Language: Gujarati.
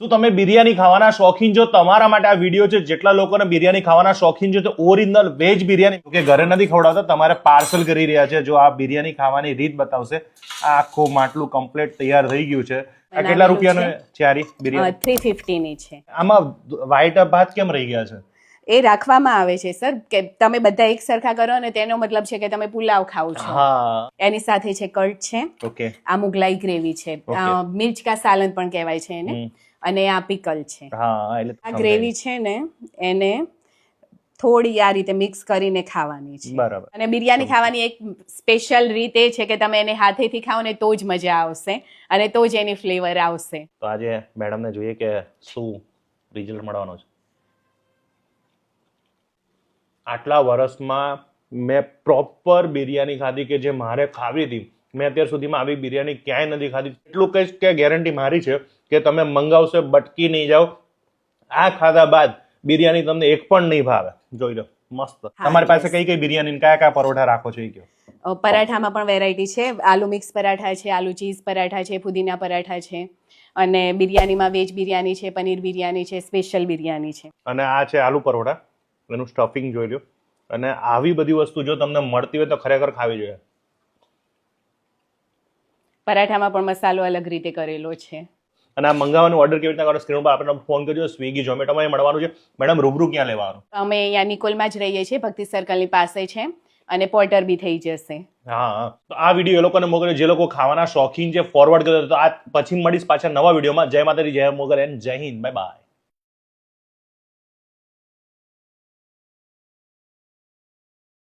શું તમે બિરયાની ખાવાના શોખીન છો? તમારા માટે આ વિડીયો છે. જેટલા લોકોને બિરયાની ખાવાના શોખીન છે તો ઓરિજિનલ વેજ બિરયાની કે ઘરે નથી ખવડાવતા, તમારે પાર્સલ કરી રહ્યા છે. જો આ બિરયાની ખાવાની રીત બતાવશે. આ આખું માટલું કમ્પ્લીટ તૈયાર થઈ ગયું છે. આ કેટલા રૂપિયાનો છે આ બિરયાની? 350 ની છે. આમાં વ્હાઈટ ભાત કેમ રહી ગયા છે? એ રાખવામાં આવે છે સર, કે તમે બધા એક સરખા કરો ને તેનો મતલબ છે કે તમે પુલાવ ખાવ છો. હા, એની સાથે છે કટ છે, ઓકે. આ મુગલાઈ ગ્રેવી છે, મિર્ચ કા સાલન પણ કહેવાય છે એને, અને આ પિકલ છે. હા, એટલે આ ગ્રેવી છે ને એને થોડી આ રીતે મિક્સ કરીને ખાવાની છે. બરાબર. અને બિરયાની ખાવાની એક સ્પેશિયલ રીત એ છે કે તમે એને હાથેથી ખાઓ ને તો જ મજા આવશે અને તો જ એની ફ્લેવર આવશે. તો આજે મેડમને જોઈએ કે શું રિઝલ્ટ મળવાનો છે. આટલા વર્ષમાં મેં પ્રોપર બિરયાની ખાધી કે જે મારે ખાવી હતી. મેં અત્યાર સુધીમાં આવી બિરયાની ક્યાંય નથી ખાધી. એટલું કહીશ કે ગેરંટી મારી છે કે તમે મંગાવશો બટકી નહીં જાઓ. આ ખાધા બાદ બિરયાની તમને એક પણ નહીં ભાવે. જોઈ લો, મસ્ત. તમારી પાસે કઈ કઈ બિરયાની કયા કયા પરોઠા રાખો છો એ કહો. પરાઠામાં પણ વેરાયટી છે. આલુ મિક્સ પરાઠા છે, આલુ ચીઝ પરાઠા છે, ફુદીના પરાઠા છે, અને બિરયાનીમાં વેજ બિરયાની છે, પનીર બિરયાની છે, સ્પેશિયલ બિરયાની છે. અને આ છે આલુ પરોઠા. એનું સ્ટફિંગ જોઈ લો. અને આવી બધી વસ્તુ જો તમને મળતી હોય તો ખરેખર ખાવી જોઈએ. પરાઠામાં પણ મસાલો અલગ રીતે કરેલો છે. અને આ મંગાવવાનું ઓર્ડર કેવી રીતના કરો? સ્ક્રીન પર આપણે ફોન કરજો. સ્વિગી, ઝોમેટોમાં મળવાનું છે. મેડમ રૂબરૂ ક્યાં લેવાનું? અમે અહીંયા નિકોલમાં જ રહીએ છીએ, ભક્તિ સર્કલની પાસે છે, અને પોર્ટર બી થઈ જશે. હા, તો આ વિડીયો એ લોકોને મોકલ્યો જે લોકો ખાવાના શોખીન છે. ફોરવર્ડ કર્યો તો આ પછી મળીશ પાછા નવા વિડીયોમાં. જય માતાજી, જય મોગલ એન્ડ જય હિન્દ. Bye bye.